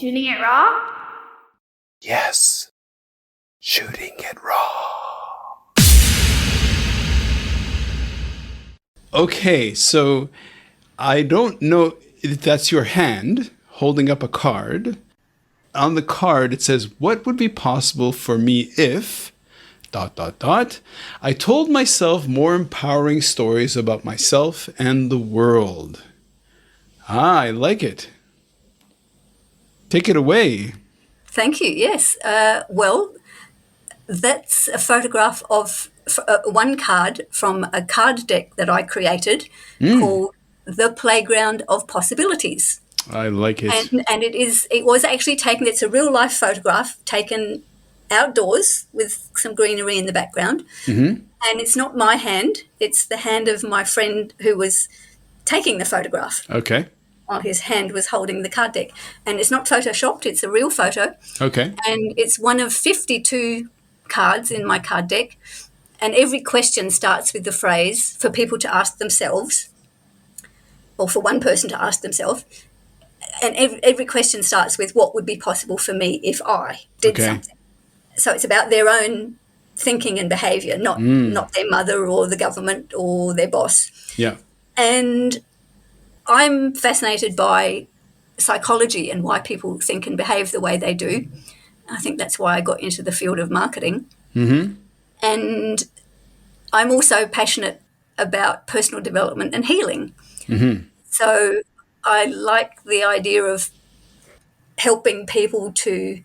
Shooting it raw? Yes. Shooting it raw. Okay, so I don't know if that's your hand holding up a card. On the card, it says, what would be possible for me if... ... I told myself more empowering stories about myself and the world. I like it. Take it away. Thank you. Yes. Well, that's a photograph of one card from a card deck that I created called The Playground of Possibilities. I like it. And it was actually taken, it's a real life photograph taken outdoors with some greenery in the background. Mm-hmm. And it's not my hand, it's the hand of my friend who was taking the photograph. Okay. While his hand was holding the card deck. And it's not photoshopped, it's a real photo. Okay. And it's one of 52 cards in my card deck. And every question starts with the phrase for people to ask themselves, or for one person to ask themselves. And every question starts with, what would be possible for me if I did something? So it's about their own thinking and behaviour, not their mother or the government or their boss. Yeah. And I'm fascinated by psychology and why people think and behave the way they do. I think that's why I got into the field of marketing. Mm-hmm. And I'm also passionate about personal development and healing. Mm-hmm. So I like the idea of helping people to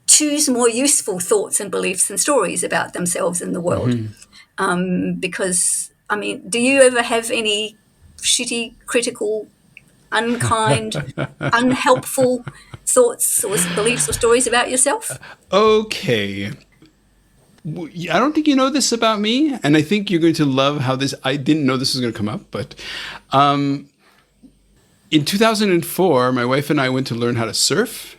choose more useful thoughts and beliefs and stories about themselves and the world. Because, I mean, do you ever have any shitty, critical, unkind, unhelpful thoughts or beliefs or stories about yourself? Okay. I don't think you know this about me, and I think you're going to love how this... I didn't know this was going to come up, but in 2004, my wife and I went to learn how to surf,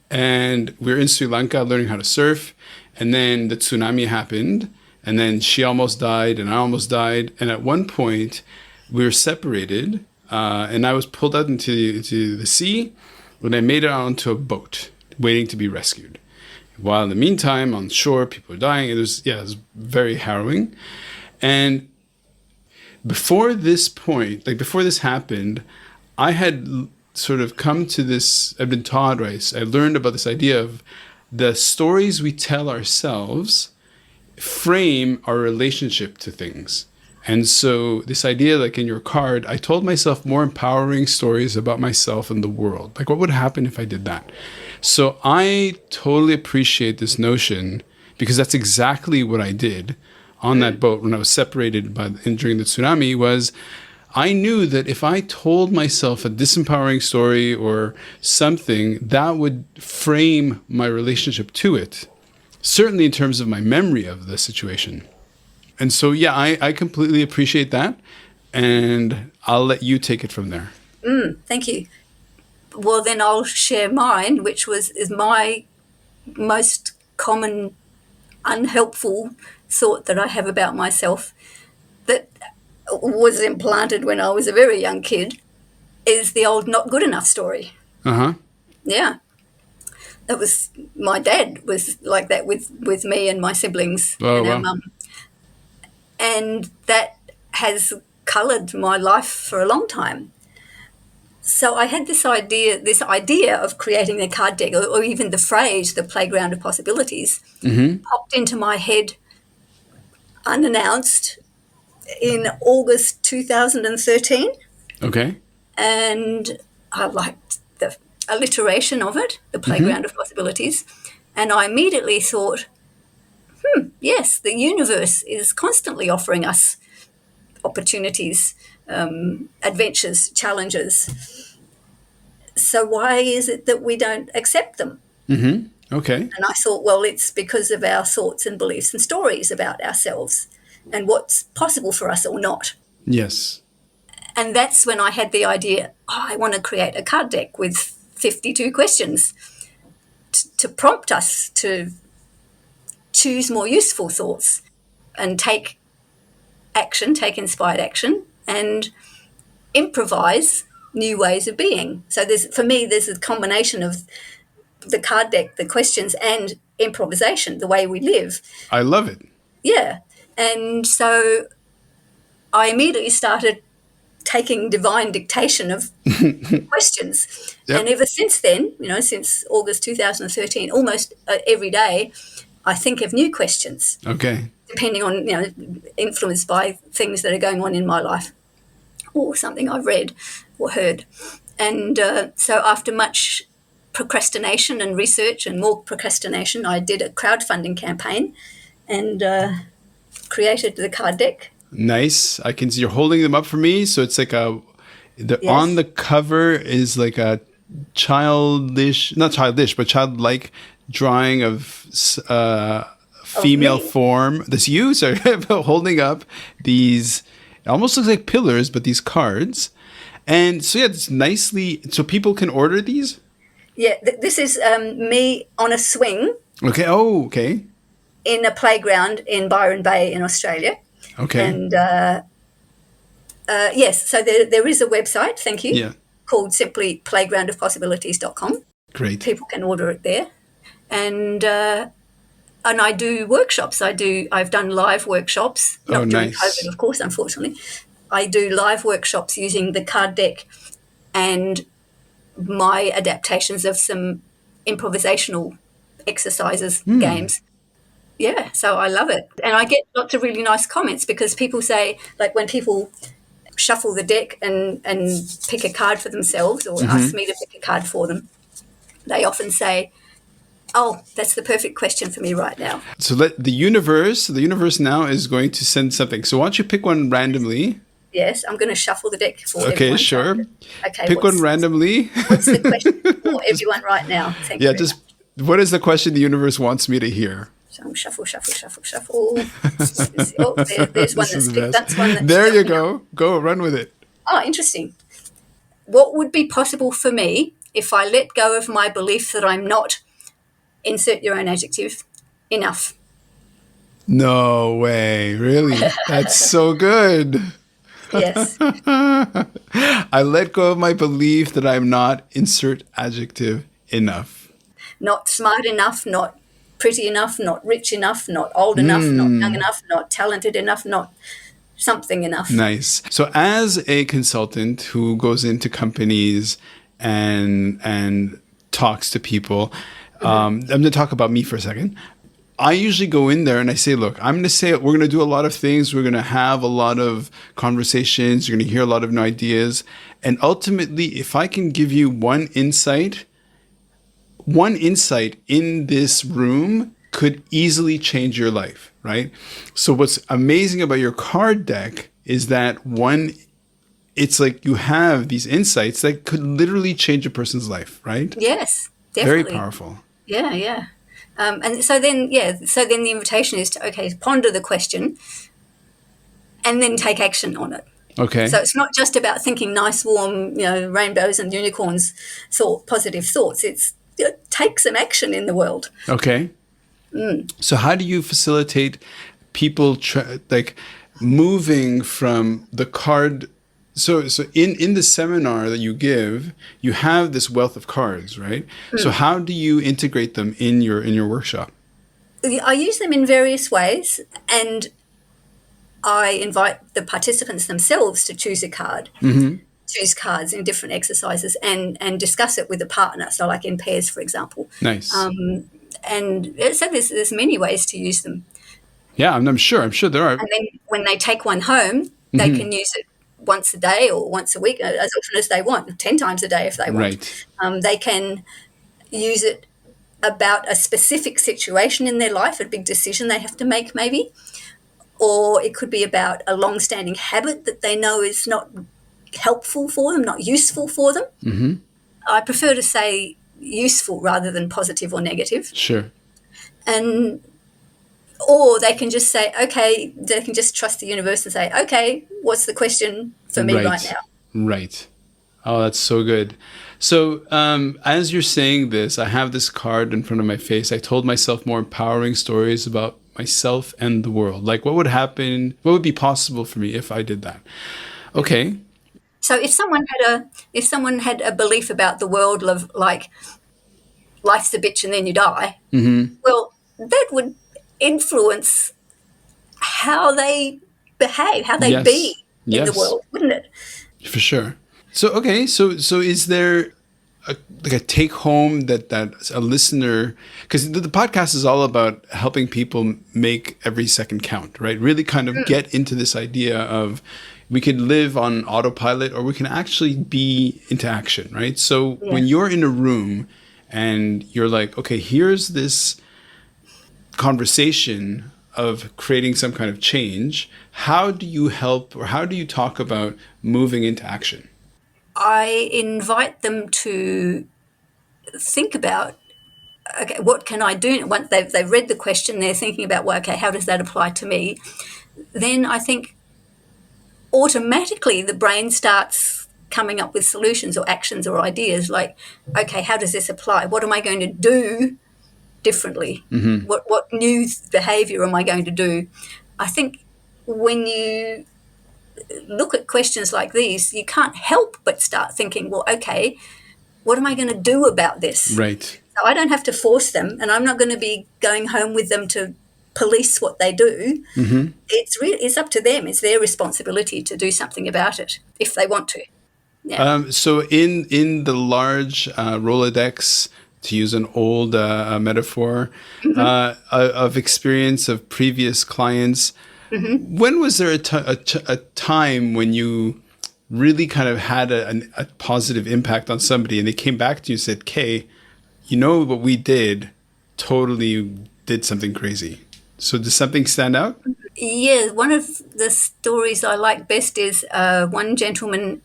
and we were in Sri Lanka learning how to surf, and then the tsunami happened, and then she almost died, and I almost died, and at one point, we were separated, and I was pulled out into the sea, when I made it onto a boat, waiting to be rescued. While in the meantime, on shore, people are dying. It was very harrowing. And before this point, like before this happened, I had sort of come to this, I've been taught, right? I learned about this idea of the stories we tell ourselves frame our relationship to things. And so this idea, like in your card, I told myself more empowering stories about myself and the world. Like what would happen if I did that? So I totally appreciate this notion because that's exactly what I did on that boat when I was separated during the tsunami. Was I knew that if I told myself a disempowering story or something, that would frame my relationship to it, certainly in terms of my memory of the situation. And so, yeah, I completely appreciate that, and I'll let you take it from there. Thank you. Well, then I'll share mine, which is my most common unhelpful thought that I have about myself that was implanted when I was a very young kid, is the old not good enough story. Uh-huh. Yeah. That was, my dad was like that with me and my siblings and our mum. And that has coloured my life for a long time. So I had this idea of creating a card deck, or even the phrase, the playground of possibilities, popped into my head unannounced in August 2013. Okay. And I liked the alliteration of it, the playground of possibilities. And I immediately thought, yes, the universe is constantly offering us opportunities, adventures, challenges. So why is it that we don't accept them? Okay. And I thought, well, it's because of our thoughts and beliefs and stories about ourselves and what's possible for us or not. Yes. And that's when I had the idea, I want to create a card deck with 52 questions to prompt us to choose more useful thoughts and take inspired action, and improvise new ways of being. So for me, there's a combination of the card deck, the questions, and improvisation, the way we live. I love it. Yeah. And so I immediately started taking divine dictation of questions. Yep. And ever since then, since August 2013, almost every day, I think of new questions. Okay. Depending on, influenced by things that are going on in my life or something I've read or heard. And so after much procrastination and research and more procrastination, I did a crowdfunding campaign and created the card deck. Nice. I can see you're holding them up for me. So it's like Yes. on the cover is like a not childish, but childlike drawing of female me. form. This you, sorry, holding up these, it almost looks like pillars, but these cards. And so, yeah, it's nicely, so people can order these? Yeah, this is me on a swing Okay. Oh, okay. in a playground in Byron Bay in Australia. Okay. And yes, so there is a website, thank you, Yeah. called simply playgroundofpossibilities.com. Great. People can order it there. And I do workshops. I've done live workshops, not during nice. COVID, of course, unfortunately. I do live workshops using the card deck and my adaptations of some improvisational exercises, games. Yeah, so I love it. And I get lots of really nice comments because people say, like when people shuffle the deck and pick a card for themselves or ask me to pick a card for them, they often say, oh, that's the perfect question for me right now. So the universe now is going to send something. So why don't you pick one randomly? Yes, I'm going to shuffle the deck for everyone. Okay, sure. Okay, Pick one randomly. What's the question for everyone right now? Thank you. Yeah, just what is the question the universe wants me to hear? So I'm shuffle. Oh, there's one This is that's the picked. best. That's one that's There you jumping up. go. Go, run with it. Oh, interesting. What would be possible for me if I let go of my belief that I'm not, insert your own adjective, enough? No way. Really? That's so good. Yes. I let go of my belief that I'm not, insert adjective, enough. Not smart enough, not pretty enough, not rich enough, not old enough, not young enough, not talented enough, not something enough. Nice. So as a consultant who goes into companies and talks to people, I'm going to talk about me for a second. I usually go in there and I say, look, I'm going to say we're going to do a lot of things. We're going to have a lot of conversations. You're going to hear a lot of new ideas. And ultimately, if I can give you one insight in this room could easily change your life, right? So what's amazing about your card deck is that it's like you have these insights that could literally change a person's life, right? Yes, definitely. Very powerful. Yeah. And so then the invitation is to, ponder the question and then take action on it. Okay. So it's not just about thinking nice, warm, rainbows and unicorns, positive thoughts. It's take some action in the world. Okay. So how do you facilitate people moving from the card? So in the seminar that you give, you have this wealth of cards, right? So how do you integrate them in your workshop? I use them in various ways, and I invite the participants themselves to choose a card, choose cards in different exercises, and discuss it with a partner. So, like in pairs, for example. Nice. And so there's many ways to use them. Yeah, I'm sure there are. And then when they take one home, they can use it once a day or once a week, as often as they want, 10 times a day if they want. Right. They can use it about a specific situation in their life, a big decision they have to make maybe, or it could be about a long-standing habit that they know is not helpful for them, not useful for them. Mm-hmm. I prefer to say useful rather than positive or negative. Sure. Or they can just say, they can just trust the universe and say, okay, what's the question for me right now? Right. Oh, that's so good. So as you're saying this, I have this card in front of my face. I told myself more empowering stories about myself and the world. Like what would happen, what would be possible for me if I did that? Okay. So if someone had a belief about the world of like life's a bitch and then you die, well, that would influence how they behave, how they be Yes. in the Yes. world, wouldn't it? For sure. So okay, so is there like a take home that a listener, because the podcast is all about helping people make every second count, right? Really kind of get into this idea of we can live on autopilot or we can actually be into action, right? So Yeah. when you're in a room and you're like, okay, here's this conversation of creating some kind of change, how do you help or how do you talk about moving into action? I invite them to think about, okay, what can I do? Once they've read the question, they're thinking about, well, okay, how does that apply to me? Then I think automatically the brain starts coming up with solutions or actions or ideas like, okay, how does this apply? What am I going to do differently? What new behavior am I going to do? I think when you look at questions like these, you can't help but start thinking, well, okay, what am I going to do about this? Right. So I don't have to force them, and I'm not going to be going home with them to police what they do. It's up to them. It's their responsibility to do something about it if they want to. Yeah. So in the large Rolodex, to use an old metaphor, of experience of previous clients, when was there a time when you really kind of had a positive impact on somebody and they came back to you and said, Kay, you know what we did totally did something crazy. So does something stand out? Yeah, one of the stories I like best is one gentleman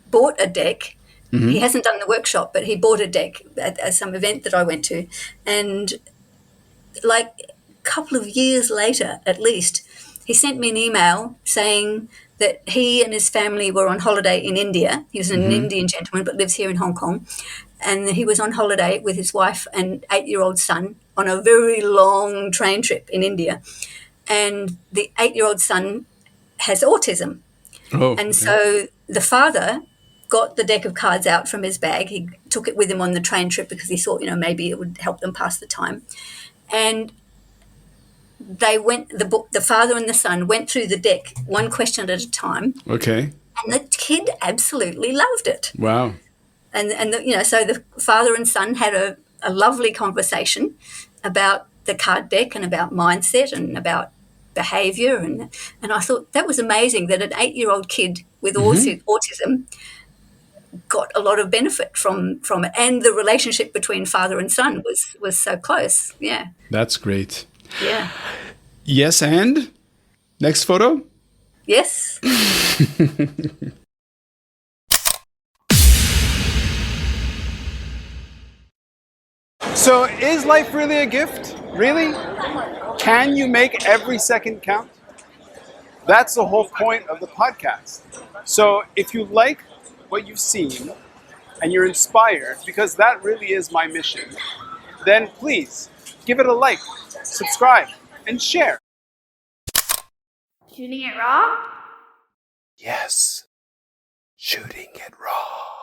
bought a deck. He hasn't done the workshop, but he bought a deck at some event that I went to. And like a couple of years later, at least, he sent me an email saying that he and his family were on holiday in India. He was an Indian gentleman, but lives here in Hong Kong. And he was on holiday with his wife and 8-year-old son on a very long train trip in India. And the 8-year-old son has autism. Oh, And okay. so the father got the deck of cards out from his bag. He took it with him on the train trip because he thought, maybe it would help them pass the time. And they went, the father and the son went through the deck one question at a time. Okay. And the kid absolutely loved it. Wow. So the father and son had a lovely conversation about the card deck and about mindset and about behavior. And I thought that was amazing that an 8-year-old kid with autism got a lot of benefit from it. And the relationship between father and son was so close. Yeah. That's great. Yeah. Yes, and next photo. Yes. So is life really a gift? Really? Can you make every second count? That's the whole point of the podcast. So if you like what you've seen and you're inspired, because that really is my mission, then please give it a like, subscribe, and share. Shooting it raw? Yes, shooting it raw.